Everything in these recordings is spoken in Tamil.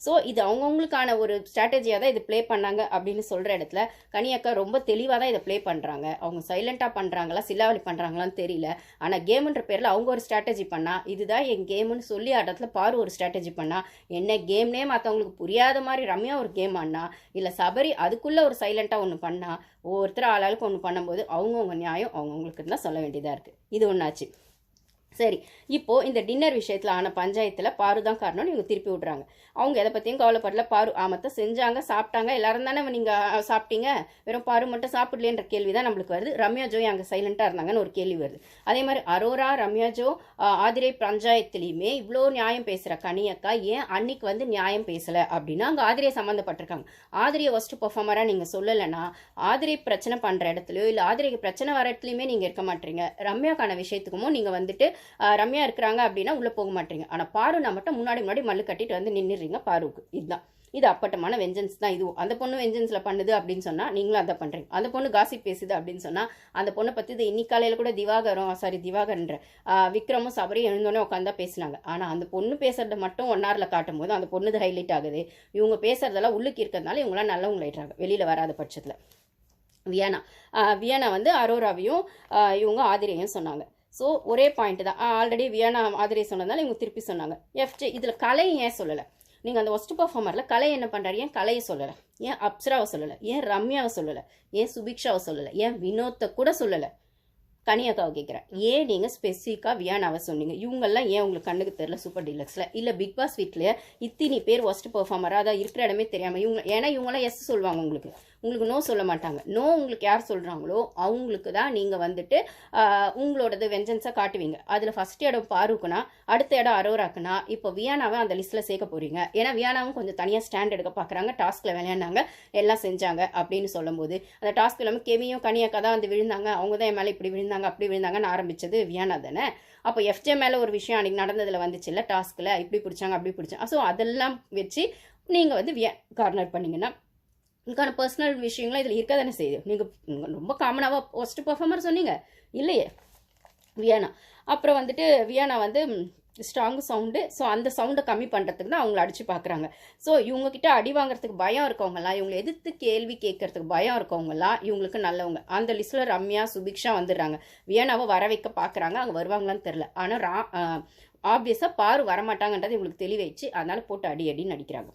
ஸோ இது அவங்கவுங்களுக்கான ஒரு ஸ்ட்ராட்டஜியாக தான் இது ப்ளே பண்ணாங்க அப்படின்னு சொல்கிற இடத்துல கனியக்கா ரொம்ப தெளிவாக தான் இதை ப்ளே பண்ணுறாங்க. அவங்க சைலண்ட்டாக பண்ணுறாங்களா சில்லாவளி பண்ணுறாங்களான்னு தெரியல. ஆனால் கேமுன்ற பேரில் அவங்க ஒரு ஸ்ட்ராட்டஜி பண்ணால் இதுதான் என் கேமுன்னு சொல்லி இடத்துல பாரு ஒரு ஸ்ட்ராட்டஜி பண்ணால் என்ன கேம்னே மற்றவங்களுக்கு புரியாத மாதிரி ரம்யா ஒரு கேம் ஆனா இல்லை சபரி அதுக்குள்ளே ஒரு சைலண்ட்டாக ஒன்று பண்ணால் ஒவ்வொருத்தர் ஆளாளுக்கு ஒன்று பண்ணும்போது அவங்கவுங்க நியாயம் அவங்கவுங்களுக்கு தான் சொல்ல வேண்டியதாக இருக்குது. இது ஒன்றாச்சு. சரி, இப்போது இந்த டின்னர் விஷயத்தில் ஆன பஞ்சாயத்தில் பாரு தான் காரணம்னு இவங்க திருப்பி விட்றாங்க. அவங்க எதை பற்றியும் கவலைப்படல. பாரு ஆமத்தை செஞ்சாங்க, சாப்பிட்டாங்க, எல்லாரும் தானே நீங்கள் சாப்பிட்டீங்க, வெறும் பாரு மட்டும் சாப்பிடலேன்ற கேள்வி தான் நம்மளுக்கு வருது. ரம்யா ஜோ அங்கே சைலண்ட்டாக இருந்தாங்கன்னு ஒரு கேள்வி வருது. அதே மாதிரி அரோரா, ரம்யா ஜோ, ஆதிரை பஞ்சாயத்துலேயுமே இவ்வளோ நியாயம் பேசுகிற கனியக்கா ஏன் அன்னைக்கு வந்து நியாயம் பேசலை அப்படின்னா அங்கே ஆதிரியை சம்மந்தப்பட்டிருக்காங்க. ஆதிரியை ஒஸ்ட் பெர்ஃபார்மராக நீங்கள் சொல்லலைன்னா ஆதிரை பிரச்சனை பண்ணுற இடத்துலையோ இல்லை ஆதிரைக்கு பிரச்சனை வர இடத்துலையுமே நீங்கள் இருக்க மாட்டீங்க. ரம்யாக்கான விஷயத்துக்குமோ நீங்கள் வந்துட்டு ரம்யா இருக்கிறாங்க அப்படின்னா உள்ளே போக மாட்டீங்க. ஆனால் பாருனா மட்டும் முன்னாடி மல்லு கட்டிட்டு வந்து நின்றுறீங்க பாருக்கு. இதுதான் இது அப்பட்டமான வெஞ்சன்ஸ் தான். இதுவும் அந்த பொண்ணு வெஞ்சன்ஸில் பண்ணுது அப்படின்னு சொன்னால் நீங்களும் அதை பண்ணுறீங்க. அந்த பொண்ணு காசிப் பேசுது அப்படின்னு சொன்னால் அந்த பொண்ணை பற்றி இது இன்னிக்காலையில் கூட திவாகர்ன்ற விக்ரமும் சபரியும் எழுந்தோடனே உட்காந்தா பேசினாங்க. ஆனால் அந்த பொண்ணு பேசுறத மட்டும் 1 hourல காட்டும் போது அந்த பொண்ணு ஹைலைட் ஆகுது. இவங்க பேசுறதெல்லாம் உள்ளுக்கு இருக்கிறதுனால இவங்களாம் நல்லவங்களாயிட்டாங்க வெளியில் வராத பட்சத்தில். வியானா வந்து அரோராவையும் இவங்க ஆதிரையும் சொன்னாங்க. ஸோ ஒரே பாயிண்ட் தான். ஆல்ரெடி வியானா ஆதிரை சொன்னதால இவங்க திருப்பி சொன்னாங்க. எஃப்ஜே இதில் கலை ஏன் சொல்லலை? நீங்கள் அந்த ஒஸ்ட் பர்ஃபார்மரில் கலை என்ன பண்ணுறாரு? ஏன் கலையை சொல்லலை? ஏன் அப்சராவை சொல்லலை? ஏன் ரம்யாவை சொல்லலை? ஏன் சுபிக்ஷாவை சொல்லலை? ஏன் வினோத்தை கூட சொல்லலை? கனியக்காவை கேட்குறேன். ஏன் நீங்கள் ஸ்பெசிஃபிக்காக வியானாவை சொன்னீங்க? இவங்கெல்லாம் ஏன் உங்களுக்கு கண்ணுக்கு தெரியல சூப்பர் டீலக்ஸில்? இல்லை பிக் பாஸ் வீட்லேயே இத்தனை பேர் ஒஸ்ட் பர்ஃபார்மராக அதான் இருக்கிற இடமே தெரியாமல் இவங்க, ஏன்னா இவங்களாம் எஸ் சொல்லுவாங்க, உங்களுக்கு நோ சொல்ல மாட்டாங்க. நோ உங்களுக்கு யார் சொல்கிறாங்களோ அவங்களுக்கு தான் நீங்கள் வந்துட்டு உங்களோடது வெஞ்சன்ஸாக காட்டுவீங்க. அதில் ஃபஸ்ட் இடம் பாருக்குன்னா அடுத்த இடம் அரோராக்குன்னா இப்போ வியானாவை அந்த லிஸ்ட்டில் சேர்க்க போகிறீங்க. ஏன்னா வியானாவும் கொஞ்சம் தனியாக ஸ்டாண்ட் எடுக்க பார்க்குறாங்க, டாஸ்கில் விளையாடினாங்க, எல்லாம் செஞ்சாங்க அப்படின்னு சொல்லும்போது அந்த டாஸ்க் இல்லாமல் கெமியும் கனியாக்கா தான் வந்து விழுந்தாங்க, அவங்க தான் என் மேலே இப்படி விழுந்தாங்க அப்படி விழுந்தாங்கன்னு ஆரம்பிச்சது வியானா தானே. அப்போ எஃப்ஜே மேலே ஒரு விஷயம் அன்றைக்கி நடந்ததில் வந்துச்சு இல்லை, டாஸ்கில் இப்படி பிடிச்சாங்க அப்படி பிடிச்சாங்க. ஸோ அதெல்லாம் வச்சு நீங்கள் வந்து கார்னர் பண்ணிங்கன்னா உங்களுக்கான பர்சனல் விஷயங்கள்லாம் இதில் இருக்க தானே செய்யுது. நீங்கள் ரொம்ப காமனாக ஒஸ்ட் பர்ஃபார்மர் சொன்னீங்க இல்லையே வியானா. அப்புறம் வந்துட்டு வியானா வந்து ஸ்ட்ராங் சவுண்டு, ஸோ அந்த சவுண்டை கம்மி பண்ணுறதுக்கு தான் அவங்கள அடித்து பார்க்குறாங்க. ஸோ இவங்ககிட்ட அடி வாங்குறதுக்கு பயம் இருக்கவங்கலாம், இவங்களை எதிர்த்து கேள்வி கேட்கறதுக்கு பயம் இருக்கவங்கலாம் இவங்களுக்கு நல்லவங்க. அந்த லிஸ்ட்டில் ரம்யா சுபிக்ஷா வந்துடுறாங்க. வியானாவை வர வைக்க பார்க்குறாங்க, அங்கே வருவாங்களான்னு தெரில. ஆனால் ஆப்வியஸாக பாரு வரமாட்டாங்கன்றது இவங்களுக்கு தெளிவாயிடுச்சு. அதனால் போட்டு அடின்னு அடிக்கிறாங்க.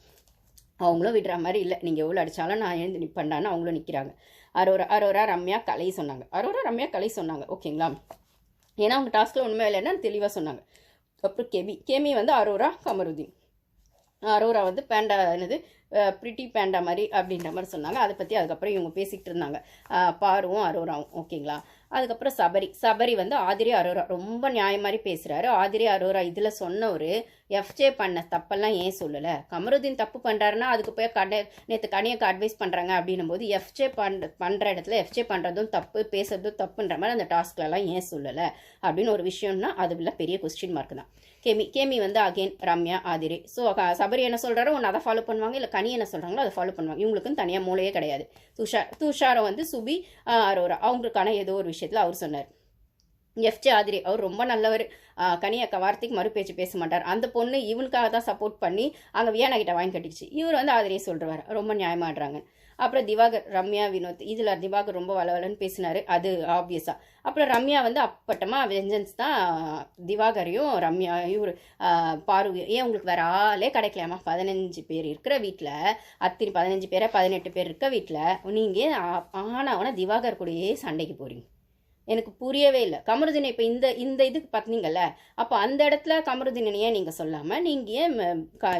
அவங்களும் விடுற மாதிரி இல்லை, நீங்கள் எவ்வளோ அடித்தாலும் நான் எழுந்து நிற்பேன்டான்னு அவங்களும் நிற்கிறாங்க. அரோரா ரம்யா கலை சொன்னாங்க. ஓகேங்களா? ஏன்னா அவங்க டாஸ்கில் ஒன்றுமே இல்லைன்னா தெளிவாக சொன்னாங்க. அப்புறம் கேமி வந்து அரோரா கமருதீன். அரோரா வந்து பேண்டா என்னது பிரிட்டி பேண்டா மாதிரி அப்படின்ற மாதிரி சொன்னாங்க. அதை பற்றி அதுக்கப்புறம் இவங்க பேசிக்கிட்டு இருந்தாங்க, பாருவும் அரோராவும். ஓகேங்களா? அதுக்கப்புறம் சபரி வந்து ஆதிரி அரோரா ரொம்ப நியாயம் மாதிரி பேசுகிறாரு. ஆதிரி அரோரா இதில் சொன்ன ஒரு எஃப்ஜே பண்ண தப்பெல்லாம் ஏன் சொல்லலை? கமருதீன் தப்பு பண்ணுறாருன்னா அதுக்கு போய் நேற்று கனியக்கு அட்வைஸ் பண்ணுறாங்க அப்படின்னும் போது எஃப்ஜே பண்ணுற இடத்துல எஃப்ஜே பண்ணுறதும் தப்பு, பேசுறதும் தப்புன்ற மாதிரி அந்த டாஸ்க்லலாம் ஏன் சொல்லலை அப்படின்னு ஒரு விஷயம்னா அதுல பெரிய கொஸ்டின் மார்க் தான். கேமி வந்து அகெயின் ரம்யா ஆதிரி. ஸோ சபரி என்ன சொல்கிறாரோ ஒன்று அதை ஃபாலோ பண்ணுவாங்க, இல்லை கனி என்ன சொல்கிறாங்களோ அதை ஃபாலோ பண்ணுவாங்க. இவங்களுக்குன்னு தனியாக மூளையே கிடையாது. துஷாரை வந்து சுபி அரோரா அவங்களுக்கான ஏதோ ஒரு விஷயத்தில் அவர் சொன்னார். எஃப்ஜே ஆதிரி அவர் ரொம்ப நல்லவர், கனியக்கா வார்த்தைக்கு மறுபேச்சு பேச மாட்டார். அந்த பொண்ணு இவனுக்காக தான் சப்போர்ட் பண்ணி அங்கே வியானா கிட்ட வாங்கி கட்டிடுச்சு. இவர் வந்து ஆதிரியை சொல்கிறார் ரொம்ப நியாயமாடுறாங்க. அப்புறம் திவாகர் ரம்யா வினோத் இதில் திவாகர் ரொம்ப வளவலன்னு பேசினார், அது ஆப்வியஸாக. அப்புறம் ரம்யா வந்து அப்பட்டமாக வெஞ்சன்ஸ் தான் திவாகரையும் ரம்யா இவர் பாரு. ஏன் உங்களுக்கு வேறு ஆளே கிடைக்கலாமா? 15 பேர் இருக்கிற வீட்டில் அத்தனை 15 பேரை 18 பேர் இருக்க வீட்டில் நீங்கள் ஆனாவனா திவாகர் கூடயே சண்டைக்கு போகிறீங்க. எனக்கு புரியவே இல்லை. கமருதீனை இப்போ இந்த இதுக்கு பார்த்தீங்கல்ல, அப்போ அந்த இடத்துல கமருதீனையே நீங்கள் சொல்லாமல் நீங்கள் ஏன்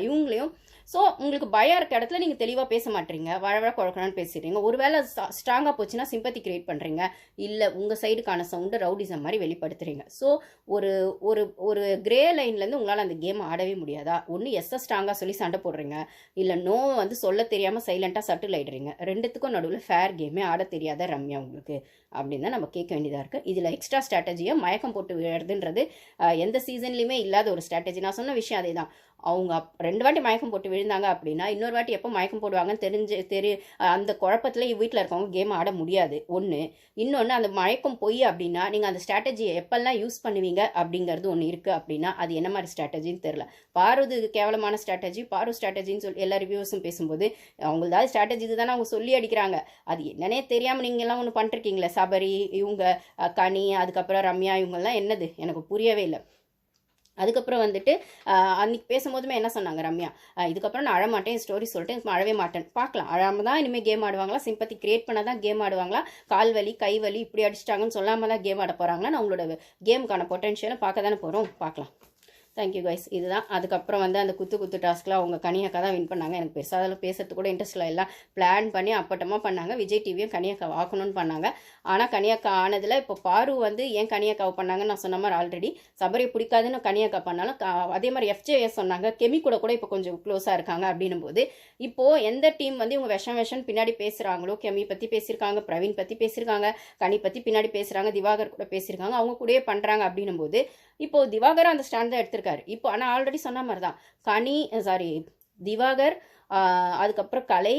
இவங்களையும் ஸோ உங்களுக்கு பயம் இருக்க இடத்துல நீங்கள் தெளிவாக பேச மாட்டீங்க, வழவழ குழக்கணும்னு பேசிடுறீங்க. ஒருவேளை ஸ்ட்ராங்காக போச்சுன்னா சிம்பத்தி கிரியேட் பண்ணுறீங்க, இல்லை உங்கள் சைடுக்கான சவுண்டு ரவுடிசம் மாதிரி வெளிப்படுத்துறீங்க. ஸோ ஒரு ஒரு ஒரு கிரே லைன்லேருந்து உங்களால் அந்த கேம் ஆடவே முடியாதா? ஒன்று ஸ்ட்ராங்காக சொல்லி சண்டை போடுறீங்க, இல்லை நோ வந்து சொல்ல தெரியாமல் சைலண்ட்டாக சட்டில் ஆகிடுறீங்க. ரெண்டுத்துக்கும் நடுவில் ஃபேர் கேமே ஆட தெரியாத ரம்யா உங்களுக்கு அப்படின்னு தான் நம்ம கேட்க வேண்டியதாக இருக்குது. இதில் எக்ஸ்ட்ரா ஸ்ட்ராட்டஜியாக மயக்கம் போட்டு விழுறதுன்றது எந்த சீசன்லையுமே இல்லாத ஒரு ஸ்ட்ராட்டஜி. நான் சொன்ன விஷயம் அதே தான். அவங்க 2 வாட்டி மயக்கம் போட்டு விழுந்தாங்க அப்படின்னா இன்னொரு வாட்டி எப்போ மயக்கம் போடுவாங்கன்னு அந்த குழப்பத்தில் வீட்டில் இருக்கவங்க கேம் ஆட முடியாது. ஒன்று. இன்னொன்று, அந்த மயக்கம் பொய் அப்படின்னா நீங்கள் அந்த ஸ்ட்ராட்டஜியை எப்பெல்லாம் யூஸ் பண்ணுவீங்க அப்படிங்கிறது ஒன்று இருக்குது அப்படின்னா அது என்ன மாதிரி ஸ்ட்ராட்டஜின்னு தெரில. பாருது கேவலமான ஸ்ட்ராட்டஜி, பாரு ஸ்ட்ராட்டஜின்னு சொல்லி எல்லா ரிவ்யூஸும் பேசும்போது அவங்களதாவது ஸ்ட்ராட்டஜி இதுதானே அவங்க சொல்லி அடிக்கிறாங்க. அது என்னன்னே தெரியாமல் நீங்கள்லாம் ஒன்று பண்ணிருக்கீங்களே. சபரி, இவங்க கனி, அதுக்கப்புறம் ரம்யா, இவங்கெல்லாம் என்னது எனக்கு புரியவே இல்லை. அதுக்கப்புறம் வந்துட்டு அன்றைக்கி பேசும்போதுமே என்ன சொன்னாங்க ரம்யா, இதுக்கப்புறம் நான் அழமாட்டேன், ஸ்டோரி சொல்லிட்டு அழவே மாட்டேன். பார்க்கலாம், அழாமல் தான் இனிமேல் கேம் ஆடுவாங்களா, சிம்பத்தி கிரியேட் பண்ண தான் கேம் ஆடுவாங்களா, கால் வலி கை வலி இப்படி அடிச்சிட்டாங்கன்னு சொல்லாமல் தான் கேம் ஆட போகிறாங்களா, நான் உங்களோட கேமுக்கான பொட்டன்ஷியலை பார்க்க தானே போகிறோம். பார்க்கலாம். Thank you guys. இதுதான். அதுக்கப்புறம் வந்து அந்த குத்து டாஸ்க்கில் அவங்க கனியக்கா தான் வின் பண்ணாங்க. எனக்கு பெருசாக அதில் பேசுறது கூட இன்ட்ரெஸ்ட் இல்லை. எல்லாம் பிளான் பண்ணி அப்பட்டமாக பண்ணாங்க. விஜய் டிவியும் கனியக்கா ஆக்கணும்னு பண்ணாங்க. ஆனால் கனியக்கா ஆனதில் இப்போ பாரு வந்து ஏன் கனியக்காவை பண்ணாங்கன்னு நான் சொன்ன மாதிரி ஆல்ரெடி சபரியை பிடிக்காதுன்னு கனியக்கா பண்ணாலும் அதே மாதிரி FJS சொன்னாங்க. கெமி கூட இப்போ கொஞ்சம் க்ளோஸாக இருக்காங்க அப்படின்னும் போது இப்போது எந்த டீம் வந்து இவங்க விஷம் பின்னாடி பேசுகிறாங்களோ, கெமி பற்றி பேசியிருக்காங்க, பிரவீன் பற்றி பேசியிருக்காங்க, கனி பற்றி பின்னாடி பேசுகிறாங்க, திவாகர் கூட பேசியிருக்காங்க, அவங்க கூடயே பண்ணுறாங்க அப்படின்னும் போது இப்போது திவாகர் அந்த ஸ்டாண்ட் தான் எடுத்திருக்காரு. இப்போ ஆனால் ஆல்ரெடி சொன்ன மாதிரி தான் திவாகர், அதுக்கப்புறம் கலை,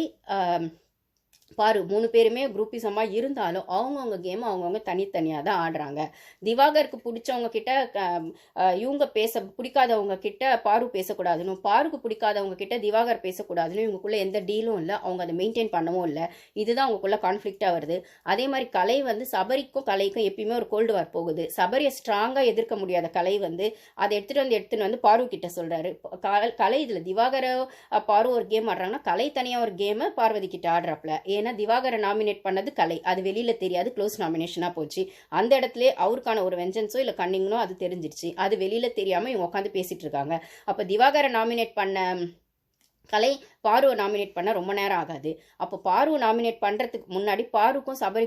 பாரு 3 பேருமே குரூப்பிசமாக இருந்தாலும் அவங்கவுங்க கேம் அவங்கவுங்க தனித்தனியாக தான் ஆடுறாங்க. திவாகருக்கு பிடிச்சவங்க கிட்ட இவங்க பிடிக்காதவங்க கிட்ட பாரு பேசக்கூடாதுன்னு, பாருக்கு பிடிக்காதவங்க கிட்ட திவாகர் பேசக்கூடாதுன்னு இவங்களுக்குள்ள எந்த டீலும் இல்லை. அவங்க அதை மெயின்டைன் பண்ணவும் இல்லை. இதுதான் அவங்களுக்குள்ள கான்ஃப்ளிக்டாக வருது. அதே மாதிரி கலை வந்து சபரிக்கும் கலைக்கும் எப்பயுமே ஒரு கோல்டு வார் போகுது. சபரியை ஸ்ட்ராங்காக எதிர்க்க முடியாத கலை வந்து அதை எடுத்துகிட்டு வந்து பாரு கிட்ட சொல்கிறாரு. கலை இதில் திவாகர பாரு ஒரு கேம் ஆடுறாங்கன்னா கலை தனியாக ஒரு கேமை பார்வதி கிட்ட ஆடுறாப்புல. ஏன்னா திவாகரை நாமினேட் பண்ணது கலை, அது வெளியில தெரியாது, க்ளோஸ் நாமினேஷனா போச்சு. அந்த இடத்துல அவருக்கான ஒரு வெஞ்சன்ஸோ இல்லை கன்னிங்கனோ அது தெரிஞ்சிருச்சு. அது வெளியில தெரியாம இவங்க உட்காந்து பேசிட்டு இருக்காங்க. அப்ப திவாகரை நாமினேட் பண்ண கலை பாருவை நாமினேட் பண்ண ரொம்ப நேரம் ஆகாது. அப்போ பாருவை நாமினேட் பண்ணுறதுக்கு முன்னாடி பாருக்கும் சபரி